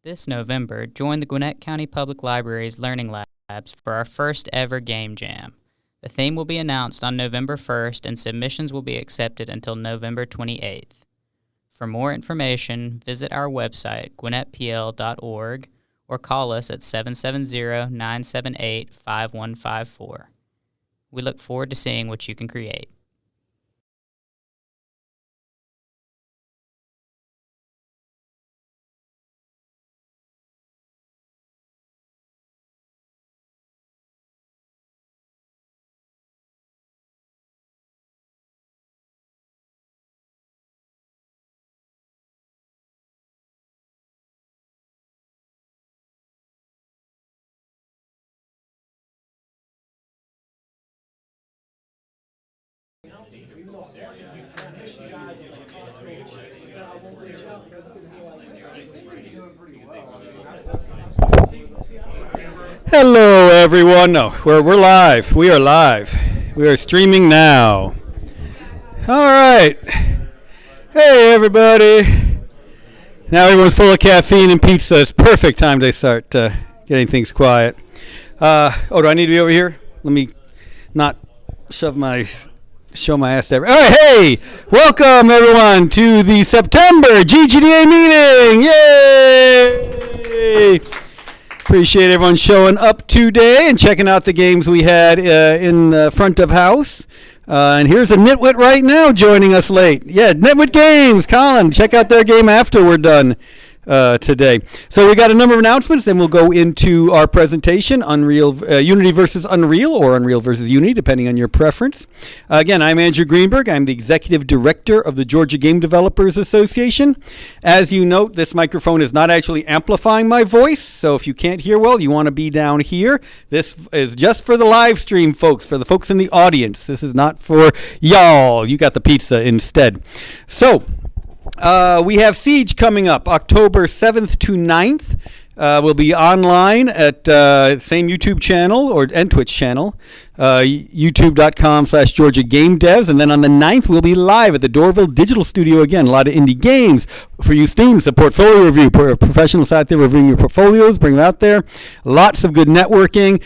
This November, join the Gwinnett County Public Library's Learning Labs for our first ever Game Jam. The theme will be announced on November 1st and submissions will be accepted until November 28th. For more information, visit our website, gwinnettpl.org, or call us at 770-978-5154. We look forward to seeing what you can create. Hello, everyone. No, we're live. We are live. We are streaming now. All right. Hey, everybody. Now everyone's full of caffeine and pizza. It's perfect time to start getting things quiet. Do I need to be over here? Let me not show my ass there. All right, hey, welcome everyone to the September GGDA meeting. Yay! Appreciate everyone showing up today and checking out the games we had in the front of house. And here's a Nitwit right now joining us late. Yeah, Nitwit Games. Colin, check out their game after we're done today. So we got a number of announcements, then we'll go into our presentation, Unity versus Unreal, or Unreal versus Unity, depending on your preference. Again, I'm Andrew Greenberg. I'm the Executive Director of the Georgia Game Developers Association. As you note, this microphone is not actually amplifying my voice, so if you can't hear well, you want to be down here. This is just for the live stream folks, for the folks in the audience. This is not for y'all. You got the pizza instead. So, we have Siege coming up October 7th to 9th. We'll be online at same YouTube channel and Twitch channel, youtube.com/Georgia Game Devs. And then on the 9th, we'll be live at the Dorville Digital Studio again. A lot of indie games for you students, a portfolio review, professionals out there reviewing your portfolios, bring them out there. Lots of good networking,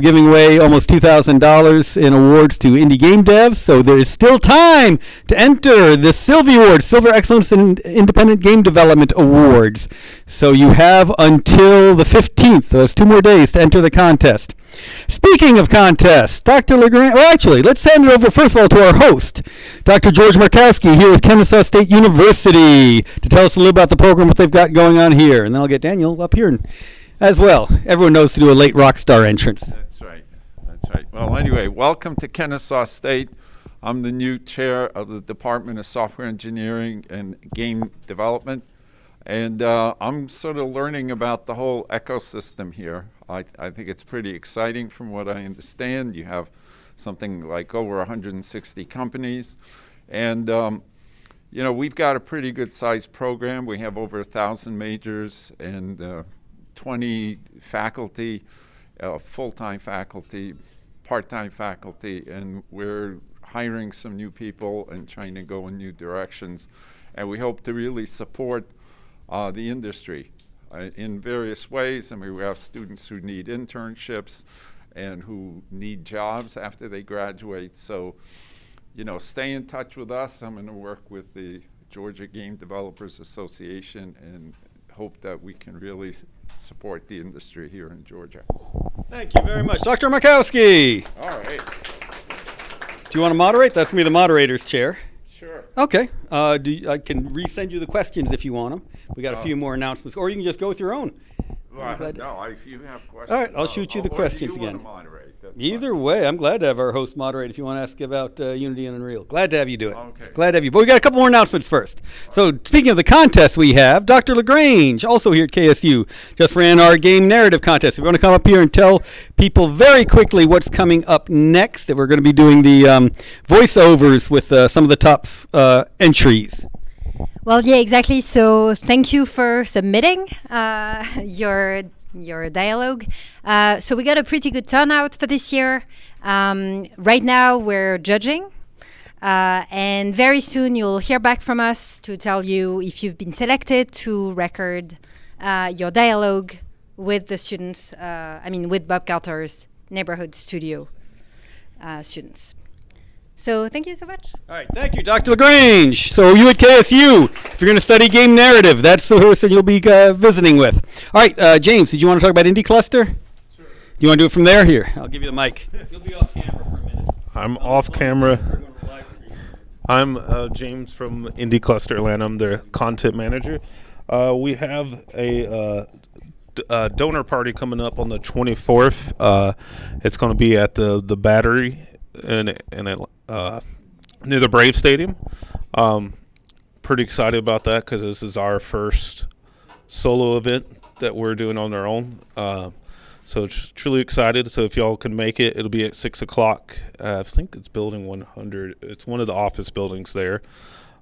giving away almost $2,000 in awards to indie game devs. So there is still time to enter the Sylvie Awards, Silver Excellence in Independent Game Development Awards. So you have until the 15th. There's 2 more days to enter the contest. Speaking of contests, Dr. LeGrand, well, actually, let's hand it over first of all to our host, Dr. George Markowski, here with Kennesaw State University, to tell us a little about the program, what they've got going on here. And then I'll get Daniel up here as well. Everyone knows to do a late rock star entrance. That's right. That's right. Well, anyway, welcome to Kennesaw State. I'm the new chair of the Department of Software Engineering and Game Development. And I'm sort of learning about the whole ecosystem here. I think it's pretty exciting from what I understand. You have something like over 160 companies. And, you know, we've got a pretty good sized program. We have over 1,000 majors and 20 faculty, full-time faculty, part-time faculty, and we're hiring some new people and trying to go in new directions. And we hope to really support the industry in various ways. I mean, we have students who need internships and who need jobs after they graduate. So, you know, stay in touch with us. I'm going to work with the Georgia Game Developers Association and hope that we can really support the industry here in Georgia. Thank you very much. Dr. Markowski. All right. Do you want to moderate? That's me, the moderator's chair. Sure. Okay. I can resend you the questions if you want them. We got a few more announcements, or you can just go with your own. Well, no, if you have questions. All right, I'll shoot you the questions again. Or do you want to moderate? That's Either fine. way, I'm glad to have our host moderate if you want to ask about Unity and Unreal. Glad to have you do it. Okay. Glad to have you. But we got a couple more announcements first. So speaking of the contest we have, Dr. LaGrange, also here at KSU, just ran our game narrative contest. If you want to come up here and tell people very quickly what's coming up next, that we're going to be doing the voiceovers with some of the top entries. Well, yeah, exactly. So thank you for submitting your dialogue. So we got a pretty good turnout for this year. Right now we're judging. And very soon you'll hear back from us to tell you if you've been selected to record your dialogue with the students, with Bob Carter's neighborhood studio students. So thank you so much. All right, thank you, Dr. LaGrange. So you at KSU, if you're going to study game narrative, that's the person you'll be visiting with. All right, James, did you want to talk about Indie Cluster? Sure. Do you want to do it from there? Here, I'll give you the mic. You'll be off camera for a minute. I'm off camera. I'm James from Indie Cluster Atlanta. I'm the content manager. We have a donor party coming up on the 24th. It's going to be at the Battery near the Brave Stadium. Pretty excited about that because this is our first solo event that we're doing on our own. So truly excited. So if y'all can make it, it'll be at 6 o'clock. I think it's building 100. It's one of the office buildings there.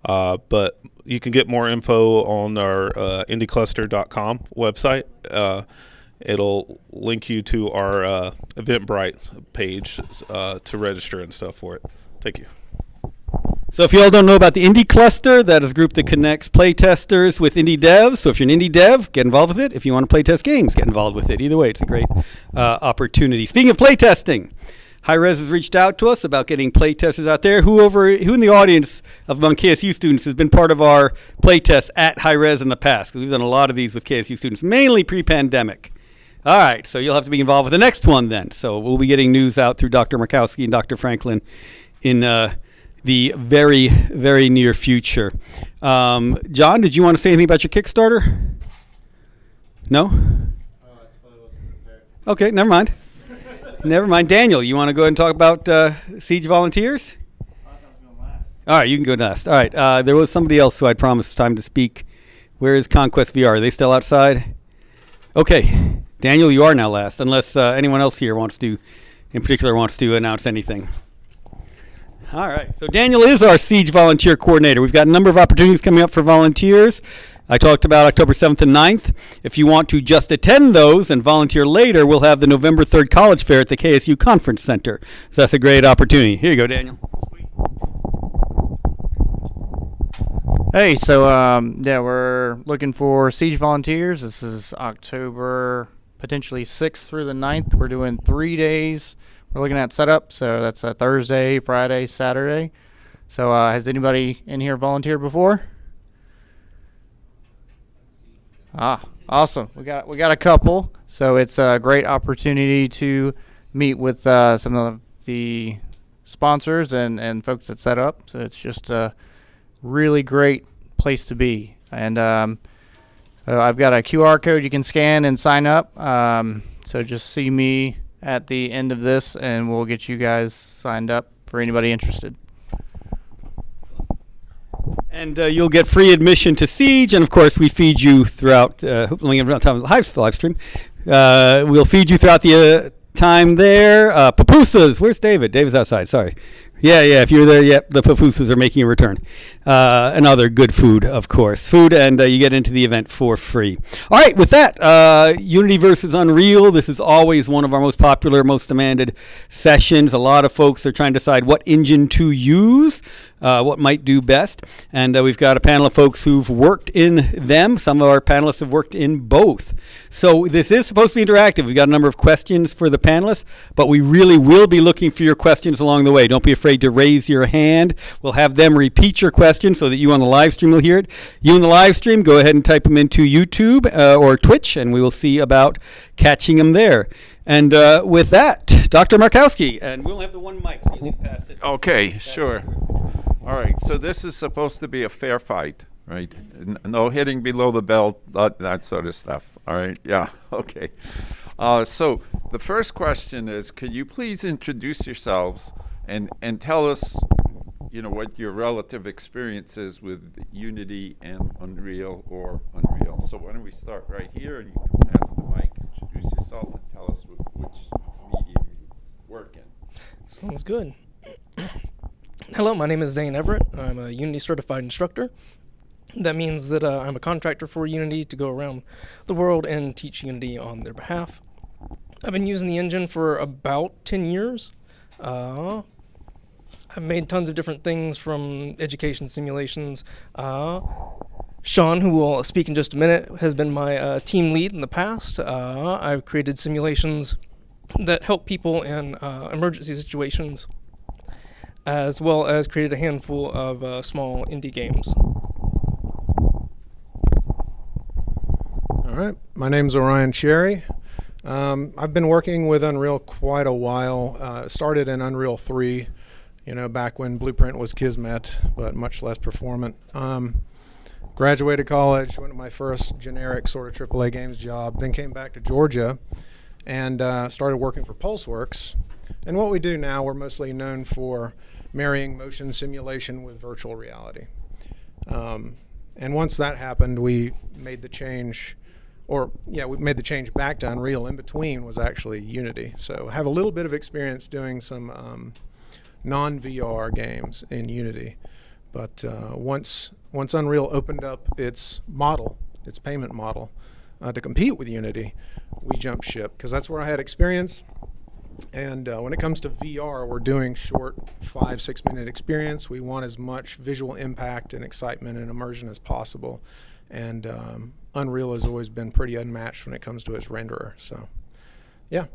But you can get more info on our indiecluster.com website. It'll link you to our Eventbrite page to register and stuff for it. Thank you. So if you all don't know about the Indie Cluster, that is a group that connects playtesters with indie devs. So if you're an indie dev, get involved with it. If you want to playtest games, get involved with it. Either way, it's a great opportunity. Speaking of playtesting, Hi-Res has reached out to us about getting playtesters out there. Who in the audience among KSU students has been part of our playtests at Hi-Res in the past? Because we've done a lot of these with KSU students, mainly pre-pandemic. All right, so you'll have to be involved with the next one then. So we'll be getting news out through Dr. Markowski and Dr. Franklin in the very, very near future. John, did you want to say anything about your Kickstarter? No? Okay, never mind. Never mind. Daniel, you want to go ahead and talk about Siege volunteers? All right, you can go last. All right, there was somebody else who I'd promised time to speak. Where is Conquest VR? Are they still outside? Okay, Daniel, you are now last, unless anyone else here wants to announce anything. All right, so Daniel is our Siege volunteer coordinator. We've got a number of opportunities coming up for volunteers. I talked about October 7th and 9th. If you want to just attend those and volunteer later, we'll have the November 3rd College Fair at the KSU Conference Center. So that's a great opportunity. Here you go, Daniel. Hey, so we're looking for Siege volunteers. This is October potentially 6th through the 9th. We're doing 3 days. We're looking at setup, so that's a Thursday, Friday, Saturday. So has anybody in here volunteered before? Awesome. We got a couple. So it's a great opportunity to meet with some of the sponsors and folks that set up. So it's just a really great place to be. And I've got a QR code you can scan and sign up. So just see me at the end of this, and we'll get you guys signed up for anybody interested. And you'll get free admission to Siege, and of course we feed you throughout. Hopefully, around time of the live stream, we'll feed you throughout the time there. Pupusas, where's David? David's outside. Sorry. Yeah. If you're there, yep, the pupusas are making a return. And other good food, of course. Food, and you get into the event for free. All right, with that, Unity versus Unreal. This is always one of our most popular, most demanded sessions. A lot of folks are trying to decide what engine to use, what might do best. And we've got a panel of folks who've worked in them. Some of our panelists have worked in both. So this is supposed to be interactive. We've got a number of questions for the panelists, but we really will be looking for your questions along the way. Don't be afraid to raise your hand. We'll have them repeat your question so that you on the live stream will hear it. You in the live stream, go ahead and type them into YouTube or Twitch, and we will see about catching them there. And with that, Dr. Markowski, and we'll have the one mic, so you need to pass it. Okay, sure. All right, so this is supposed to be a fair fight, right? No hitting below the belt, that sort of stuff. All right, yeah, okay. So the first question is, could you please introduce yourselves and tell us, what your relative experience is with Unity and Unreal or Unreal. So why don't we start right here, and you can pass the mic, introduce yourself, and tell us which medium you work in. Sounds good. Hello, my name is Zane Everett. I'm a Unity certified instructor. That means that I'm a contractor for Unity to go around the world and teach Unity on their behalf. I've been using the engine for about 10 years. I've made tons of different things, from education simulations, Sean, who will speak in just a minute, has been my team lead in the past. I've created simulations that help people in emergency situations, as well as created a handful of small indie games. All right, my name's Orion Cherry. I've been working with Unreal quite a while. Started in Unreal 3, back when Blueprint was Kismet, but much less performant. Graduated college, went to my first generic sort of AAA games job, then came back to Georgia and started working for Pulseworks. And what we do now, we're mostly known for marrying motion simulation with virtual reality. And once that happened, we made the change, we made the change back to Unreal. In between was actually Unity. So I have a little bit of experience doing some non-VR games in Unity. But once Unreal opened up its payment model, to compete with Unity, we jumped ship because that's where I had experience. And when it comes to VR, we're doing short 5-6 minute experience. We want as much visual impact and excitement and immersion as possible. And Unreal has always been pretty unmatched when it comes to its renderer. So, yeah.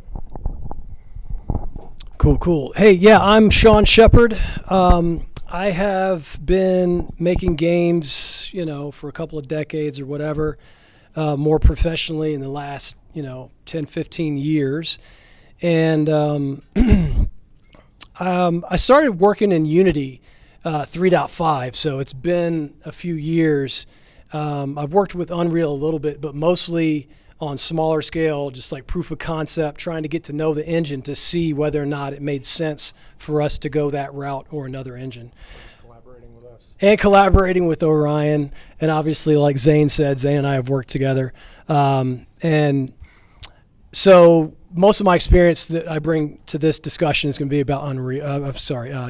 Cool. Hey, yeah, I'm Sean Shepard. I have been making games, for a couple of decades or whatever, more professionally in the last, 10, 15 years. And I started working in Unity 3.5, so it's been a few years. I've worked with Unreal a little bit, but mostly on smaller scale, just like proof of concept, trying to get to know the engine to see whether or not it made sense for us to go that route or another engine. Collaborating with us. And collaborating with Orion, and obviously, like Zane said, Zane and I have worked together. And so most of my experience that I bring to this discussion is going to be about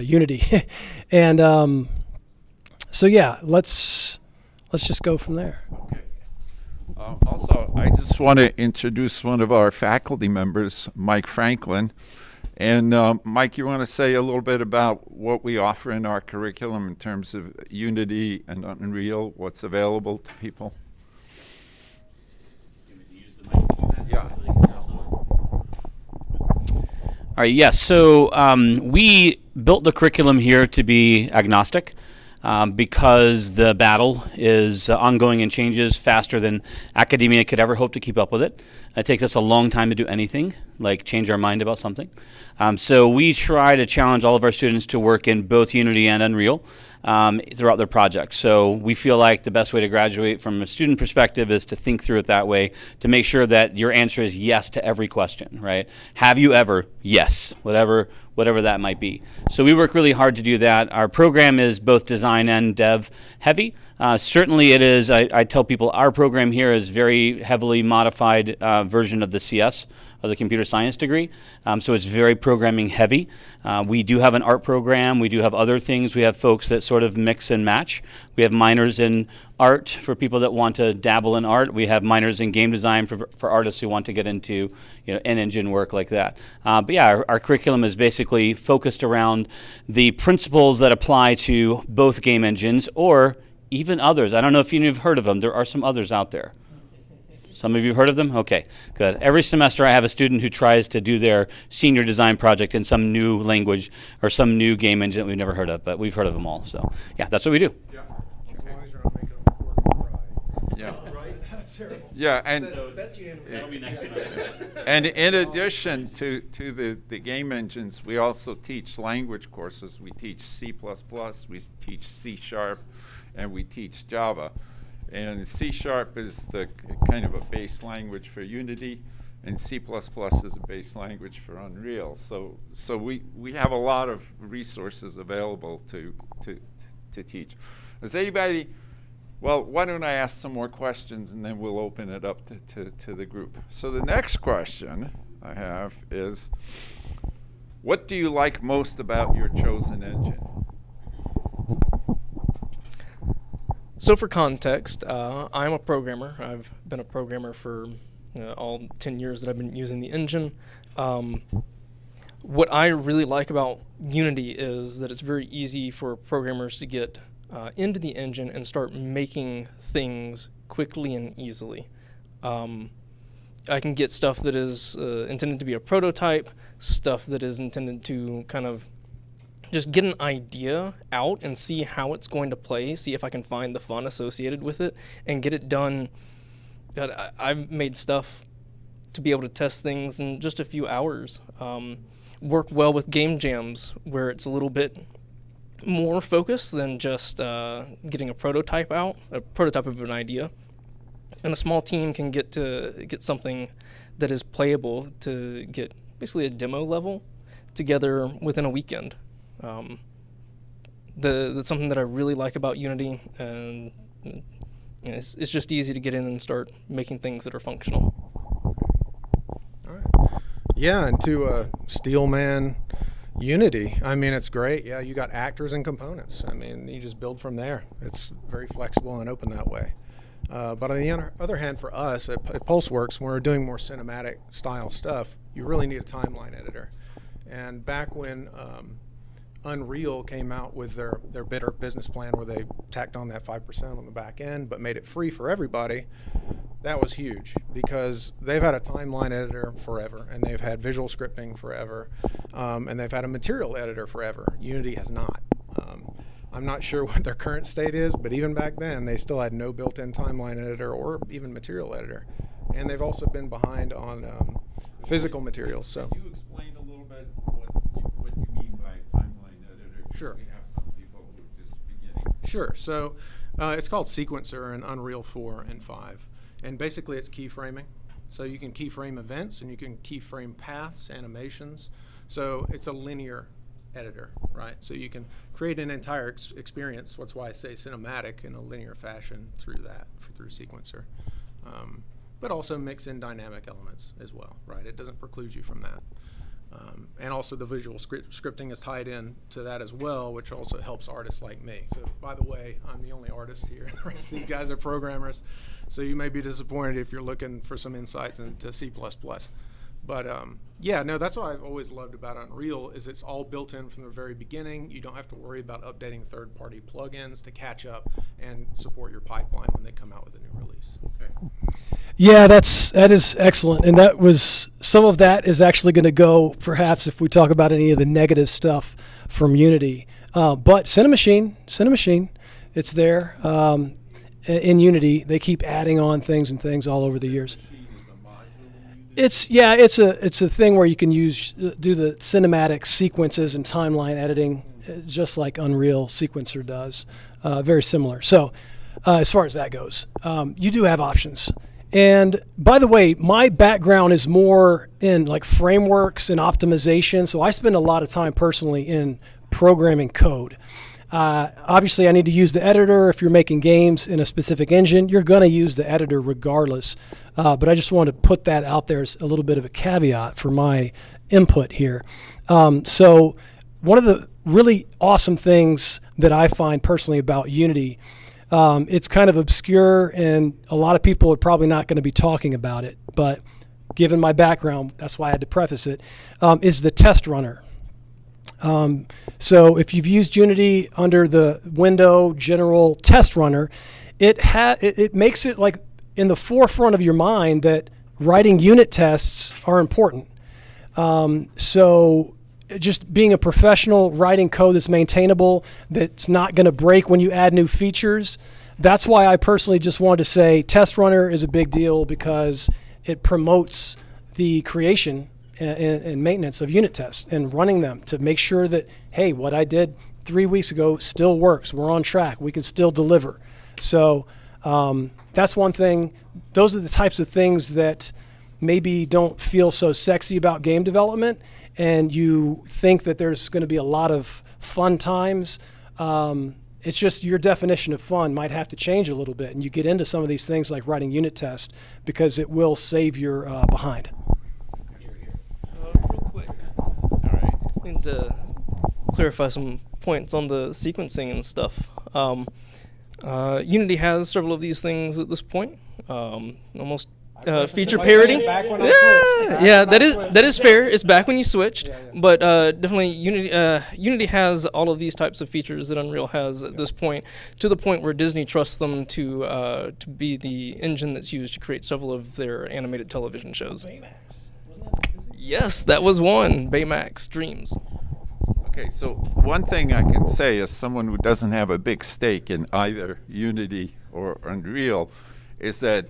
Unity. And so yeah, let's just go from there. Okay. Also, I just want to introduce one of our faculty members, Mike Franklin. And Mike, you want to say a little bit about what we offer in our curriculum in terms of Unity and Unreal, what's available to people? Yeah. All right, yes. So we built the curriculum here to be agnostic because the battle is ongoing and changes faster than academia could ever hope to keep up with it. It takes us a long time to do anything, like change our mind about something. So we try to challenge all of our students to work in both Unity and Unreal throughout their projects. So we feel like the best way to graduate from a student perspective is to think through it that way, to make sure that your answer is yes to every question, right? Have you ever? Yes, whatever that might be. So we work really hard to do that. Our program is both design and dev heavy. Certainly it is, I tell people our program here is very heavily modified version of the CS, of the computer science degree. So it's very programming heavy. We do have an art program. We do have other things. We have folks that sort of mix and match. We have minors in art for people that want to dabble in art. We have minors in game design for artists who want to get into in-engine work like that. But yeah, our curriculum is basically focused around the principles that apply to both game engines or even others. I don't know if you've heard of them. There are some others out there. Some of you have heard of them? Okay, good. Every semester I have a student who tries to do their senior design project in some new language or some new game engine that we've never heard of, but we've heard of them all. So yeah, that's what we do. Yeah. As long as you're not making them work right. Yeah. Right? That's terrible. Yeah, and That's unanimous. and in addition to the game engines, we also teach language courses. We teach C++, we teach C#, and we teach Java. And C# is the kind of a base language for Unity, and C++ is a base language for Unreal. So we have a lot of resources available to teach. Does anybody? Well, why don't I ask some more questions, and then we'll open it up to the group. So the next question I have is, what do you like most about your chosen engine? So for context, I'm a programmer. I've been a programmer for all 10 years that I've been using the engine. What I really like about Unity is that it's very easy for programmers to get into the engine and start making things quickly and easily. I can get stuff that is intended to be a prototype, stuff that is intended to kind of just get an idea out and see how it's going to play, see if I can find the fun associated with it, and get it done. I've made stuff to be able to test things in just a few hours. Work well with game jams where it's a little bit more focused than just getting a prototype out, a prototype of an idea. And a small team can get something that is playable, to get basically a demo level together within a weekend. That's something that I really like about Unity, and it's just easy to get in and start making things that are functional. All right. Yeah, and to Steelman Unity, I mean, it's great. Yeah, you got actors and components. I mean, you just build from there. It's very flexible and open that way. But on the other hand, for us at Pulseworks, when we're doing more cinematic style stuff, you really need a timeline editor. And back when Unreal came out with their better business plan, where they tacked on that 5% on the back end but made it free for everybody, that was huge, because they've had a timeline editor forever, and they've had visual scripting forever, and they've had a material editor forever. Unity has not. I'm not sure what their current state is, but even back then, they still had no built-in timeline editor or even material editor. And they've also been behind on physical materials. So, can you explain a little bit what you mean by timeline editor? Sure. We have some people who are just beginning. Sure. So it's called Sequencer in Unreal 4 and 5. And basically it's keyframing. So you can keyframe events and you can keyframe paths, animations. So it's a linear editor, right? So you can create an entire experience. That's why I say cinematic, in a linear fashion through Sequencer. But also mix in dynamic elements as well, right? It doesn't preclude you from that. And also the visual scripting is tied in to that as well, which also helps artists like me. So by the way, I'm the only artist here. The rest of these guys are programmers. So you may be disappointed if you're looking for some insights into C++. But yeah, no, that's what I've always loved about Unreal, is it's all built in from the very beginning. You don't have to worry about updating third-party plugins to catch up and support your pipeline when they come out with a new release. Okay. Yeah, that is excellent, and some of that is actually going to go, perhaps, if we talk about any of the negative stuff from Unity. But Cinemachine, it's there in Unity. They keep adding on things and things all over the years. It's a thing where you can do the cinematic sequences and timeline editing, just like Unreal Sequencer does. Very similar. So as far as that goes, you do have options. And by the way, my background is more in like frameworks and optimization. So I spend a lot of time personally in programming code. Obviously, I need to use the editor. If you're making games in a specific engine, you're going to use the editor regardless. But I just want to put that out there as a little bit of a caveat for my input here. So one of the really awesome things that I find personally about Unity, it's kind of obscure, and a lot of people are probably not going to be talking about it. But given my background, that's why I had to preface it, is the test runner. So if you've used Unity under the window general test runner, it makes it like in the forefront of your mind that writing unit tests are important. So just being a professional, writing code that's maintainable, that's not going to break when you add new features. That's why I personally just wanted to say test runner is a big deal, because it promotes the creation and maintenance of unit tests and running them to make sure that, hey, what I did 3 weeks ago still works. We're on track. We can still deliver. So that's one thing. Those are the types of things that maybe don't feel so sexy about game development, and you think that there's going to be a lot of fun times. It's just your definition of fun might have to change a little bit, and you get into some of these things like writing unit tests, because it will save your behind. Real quick. All right. I need to clarify some points on the sequencing and stuff. Unity has several of these things at this point. Almost. I feature parity. Yeah, that is fair. It's back when you switched, but definitely Unity has all of these types of features that Unreal has at this point, to the point where Disney trusts them to be the engine that's used to create several of their animated television shows. Yes, that was one. Baymax Dreams. Okay, so one thing I can say as someone who doesn't have a big stake in either Unity or Unreal is that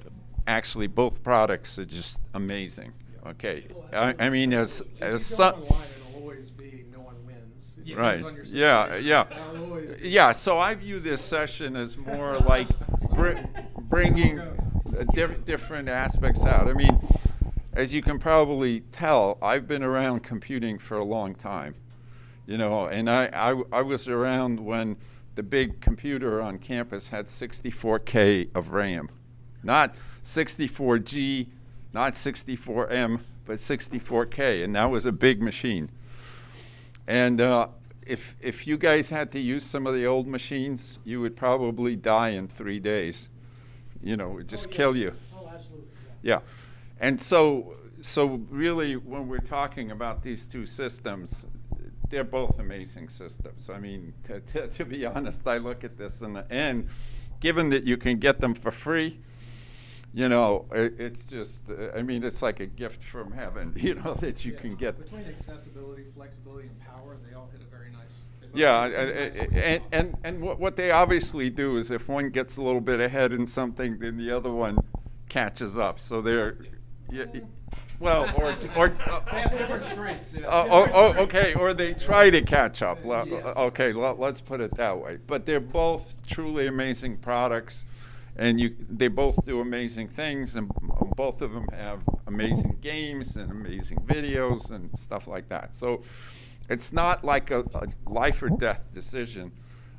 actually both products are just amazing. Okay, I mean as some. Right. Yeah. So I view this session as more like bringing different aspects out. I mean, as you can probably tell, I've been around computing for a long time, and I was around when the big computer on campus had 64K of RAM, not 64G, not 64M, but 64K, and that was a big machine. And if you guys had to use some of the old machines, you would probably die in 3 days. It would just kill you. Oh, absolutely. Yeah. And so really, when we're talking about these two systems, they're both amazing systems. I mean, to be honest, I look at this and given that you can get them for free, it's just, it's like a gift from heaven, that you can get. Between accessibility, flexibility, and power, they all hit a very nice. Yeah, and what they obviously do is if one gets a little bit ahead in something, then the other one catches up. So they're, well, or they have different strengths. Okay, or they try to catch up. Okay, let's put it that way. But they're both truly amazing products, and they both do amazing things, and both of them have amazing games and amazing videos and stuff like that. So it's not like a life or death decision.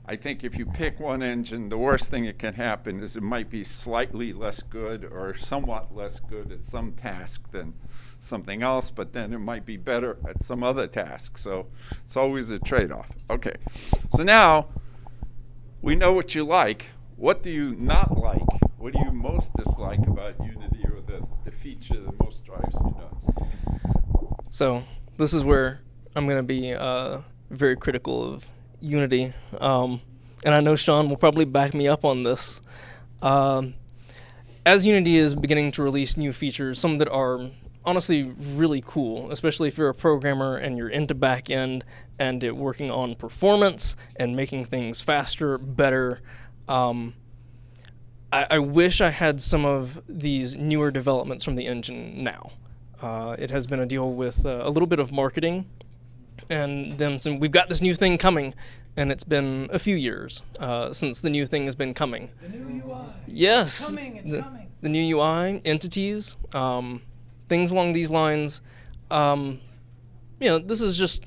I think if you pick one engine, the worst thing that can happen is it might be slightly less good or somewhat less good at some task than something else, but then it might be better at some other task. So it's always a trade-off. Okay, so now we know what you like. What do you not like? What do you most dislike about Unity, or the feature that most drives you nuts? So this is where I'm going to be very critical of Unity, and I know Sean will probably back me up on this. As Unity is beginning to release new features, some that are honestly really cool, especially if you're a programmer and you're into back-end and working on performance and making things faster, better. I wish I had some of these newer developments from the engine now. It has been a deal with a little bit of marketing and them saying, we've got this new thing coming, and it's been a few years since the new thing has been coming. The new UI. Yes. It's coming. The new UI, entities, things along these lines. This is just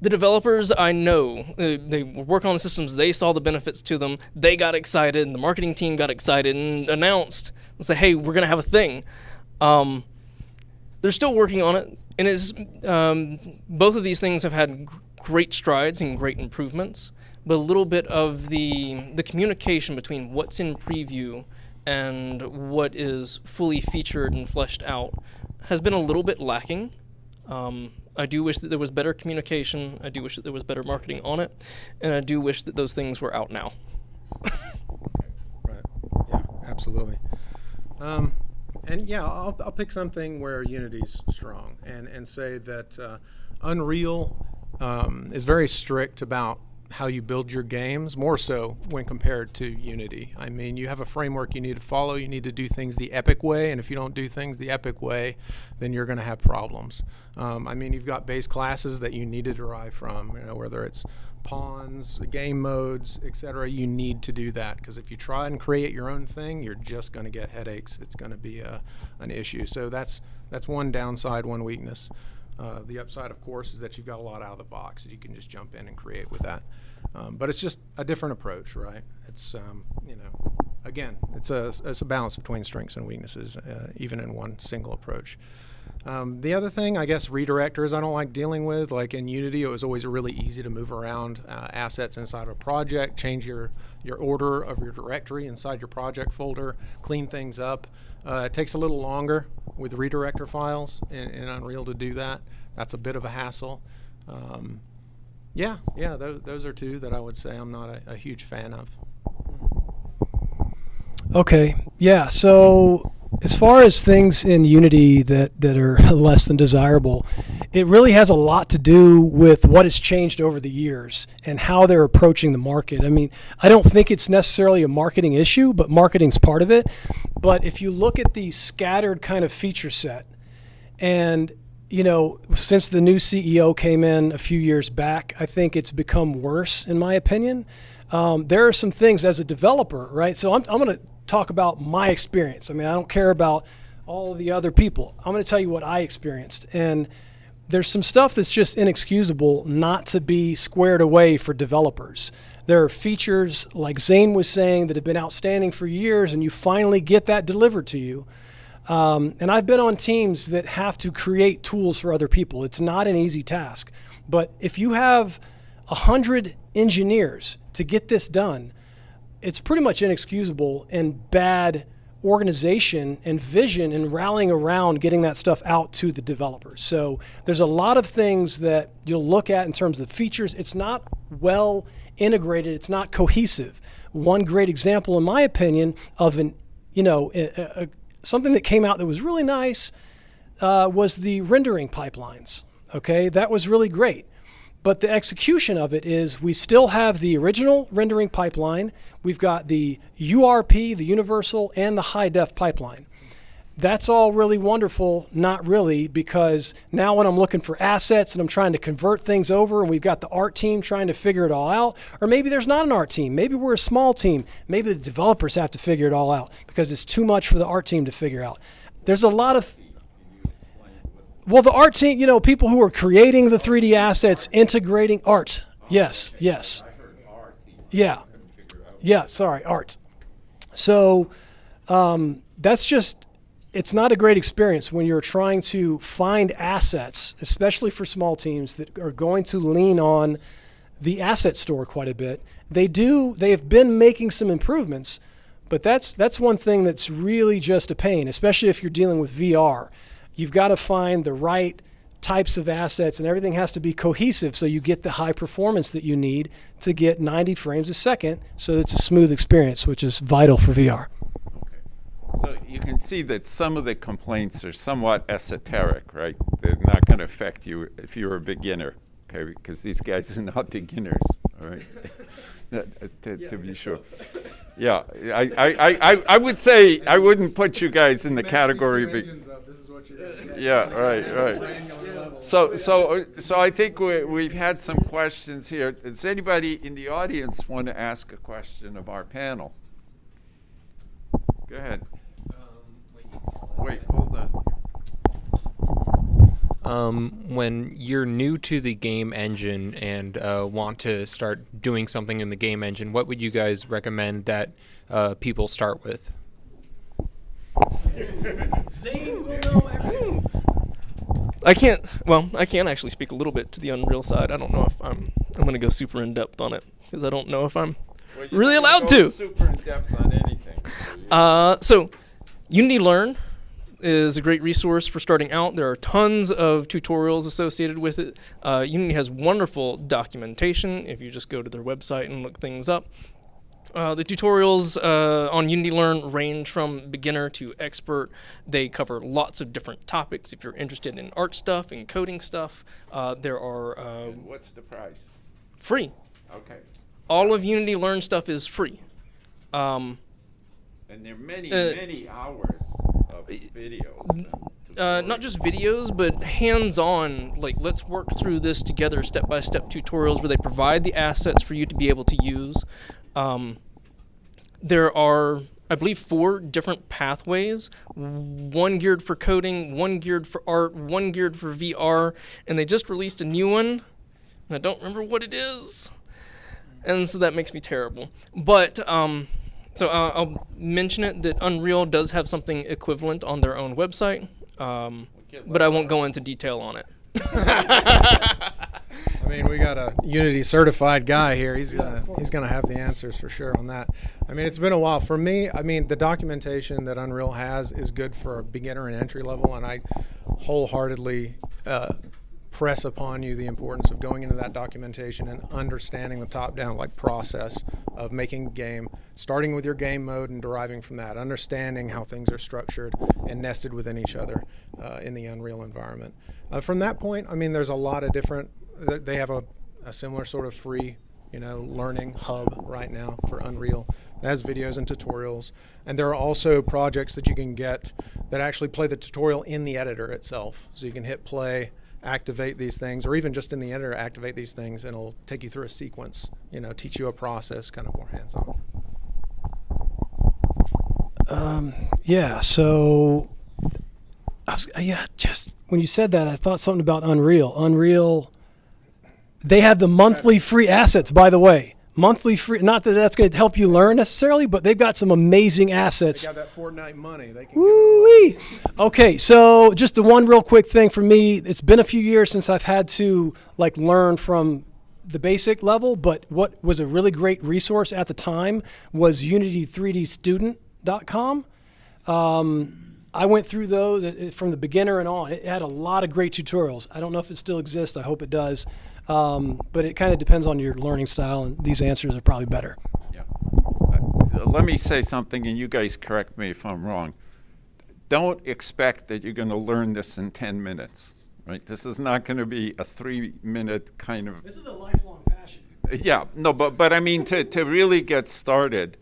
the developers I know. They work on the systems. They saw the benefits to them. They got excited, and the marketing team got excited and announced and said, hey, we're going to have a thing. They're still working on it. And it's, both of these things have had great strides and great improvements, but a little bit of the communication between what's in preview and what is fully featured and fleshed out has been a little bit lacking. I do wish that there was better communication. I do wish that there was better marketing on it, and I do wish that those things were out now. Right. Yeah, absolutely. And yeah, I'll pick something where Unity's strong and say that Unreal is very strict about how you build your games, more so when compared to Unity. I mean, you have a framework you need to follow. You need to do things the epic way, and if you don't do things the epic way, then you're going to have problems. I mean, you've got base classes that you need to derive from, whether it's pawns, game modes, etc. You need to do that, because if you try and create your own thing, you're just going to get headaches. It's going to be an issue. So that's one downside, one weakness. The upside, of course, is that you've got a lot out of the box. You can just jump in and create with that. But it's just a different approach, right? It's again, it's a balance between strengths and weaknesses, even in one single approach. The other thing, I guess, redirectors I don't like dealing with. Like in Unity, it was always really easy to move around assets inside of a project, change your order of your directory inside your project folder, clean things up. It takes a little longer with redirector files in Unreal to do that. That's a bit of a hassle. Those are two that I would say I'm not a huge fan of. Okay, yeah, so as far as things in Unity that are less than desirable, it really has a lot to do with what has changed over the years and how they're approaching the market. I mean, I don't think it's necessarily a marketing issue, but marketing's part of it. But if you look at the scattered kind of feature set, and since the new CEO came in a few years back, I think it's become worse, in my opinion. There are some things as a developer, right? So I'm going to talk about my experience. I mean, I don't care about all of the other people. I'm going to tell you what I experienced. And there's some stuff that's just inexcusable not to be squared away for developers. There are features, like Zane was saying, that have been outstanding for years, and you finally get that delivered to you. And I've been on teams that have to create tools for other people. It's not an easy task. But if you have 100 engineers to get this done, it's pretty much inexcusable and bad organization and vision and rallying around getting that stuff out to the developers. So there's a lot of things that you'll look at in terms of features. It's not well integrated. It's not cohesive. One great example, in my opinion, of something that came out that was really nice was the rendering pipelines. Okay, that was really great. But the execution of it is we still have the original rendering pipeline. We've got the URP, the universal, and the high def pipeline. That's all really wonderful, not really, because now when I'm looking for assets and I'm trying to convert things over and we've got the art team trying to figure it all out, or maybe there's not an art team. Maybe we're a small team. Maybe the developers have to figure it all out because it's too much for the art team to figure out. There's a lot of... Well, the art team, people who are creating the 3D assets, integrating art. Yes. Yeah, sorry, art. So that's just, it's not a great experience when you're trying to find assets, especially for small teams that are going to lean on the asset store quite a bit. They have been making some improvements, but that's one thing that's really just a pain, especially if you're dealing with VR. You've got to find the right types of assets, and everything has to be cohesive so you get the high performance that you need to get 90 frames a second so it's a smooth experience, which is vital for VR. So you can see that some of the complaints are somewhat esoteric, right? They're not going to affect you if you're a beginner, okay? Because these guys are not beginners, all right? to be sure. Yeah, I would say I wouldn't put you guys in the category. Yeah, right. So I think we've had some questions here. Does anybody in the audience want to ask a question of our panel? Go ahead. Wait, hold on. When you're new to the game engine and want to start doing something in the game engine, what would you guys recommend that people start with? I can't actually speak a little bit to the Unreal side. I don't know if I'm going to go super in depth on it because I don't know if I'm really allowed to. Super in depth on anything. So Unity Learn is a great resource for starting out. There are tons of tutorials associated with it. Unity has wonderful documentation if you just go to their website and look things up. The tutorials on Unity Learn range from beginner to expert. They cover lots of different topics. If you're interested in art stuff and coding stuff, there are... and what's the price? Free. Okay. All of Unity Learn stuff is free. And there are many hours of videos. Not just videos, but hands-on, like let's work through this together, step-by-step tutorials where they provide the assets for you to be able to use. There are, I believe, 4 different pathways, one geared for coding, one geared for art, one geared for VR, and they just released a new one, and I don't remember what it is, and so that makes me terrible. But So I'll mention it that Unreal does have something equivalent on their own website, but I won't go into detail on it. I mean, we got a Unity certified guy here. He's gonna have the answers for sure on that. I mean, it's been a while for me. I mean, the documentation that Unreal has is good for a beginner and entry level, and I wholeheartedly press upon you the importance of going into that documentation and understanding the top-down process of making a game, starting with your game mode and deriving from that, understanding how things are structured and nested within each other in the Unreal environment. From that point, I mean, there's a lot of different. They have a similar sort of free, learning hub right now for Unreal. It has videos and tutorials, and there are also projects that you can get that actually play the tutorial in the editor itself. So you can hit play, activate these things, or even just in the editor activate these things, and it'll take you through a sequence, teach you a process, kind of more hands-on. Yeah, so just when you said that, I thought something about Unreal, they have the monthly free assets, by the way. Monthly free, not that that's going to help you learn necessarily, but they've got some amazing assets. They got that Fortnite money. They can Woo-wee. Okay, so just the one real quick thing for me, it's been a few years since I've had to learn from the basic level, but what was a really great resource at the time was Unity3dstudent.com. I went through those from the beginner and on. It had a lot of great tutorials. I don't know if it still exists. I hope it does. But it kind of depends on your learning style, and these answers are probably better. Yeah. Let me say something, and you guys correct me if I'm wrong. Don't expect that you're going to learn this in 10 minutes, right? This is not going to be a 3-minute kind of... This is a lifelong passion. Yeah, no, but I mean, to really get started,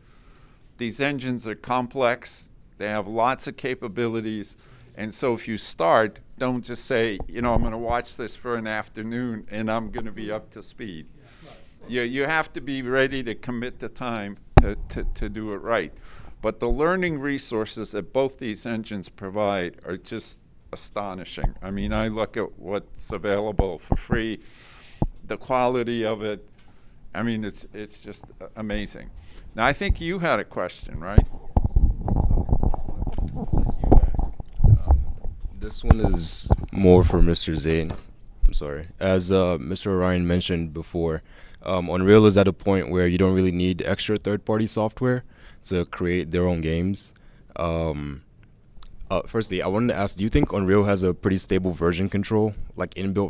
these engines are complex. They have lots of capabilities. And so if you start, don't just say, I'm going to watch this for an afternoon and I'm going to be up to speed. You have to be ready to commit the time to do it right. But the learning resources that both these engines provide are just astonishing. I mean, I look at what's available for free, the quality of it. I mean, it's just amazing. Now, I think you had a question, right? This one is more for Mr. Zane. I'm sorry. As Mr. Orion mentioned before, Unreal is at a point where you don't really need extra third-party software to create their own games. Firstly, I wanted to ask, do you think Unreal has a pretty stable version control, inbuilt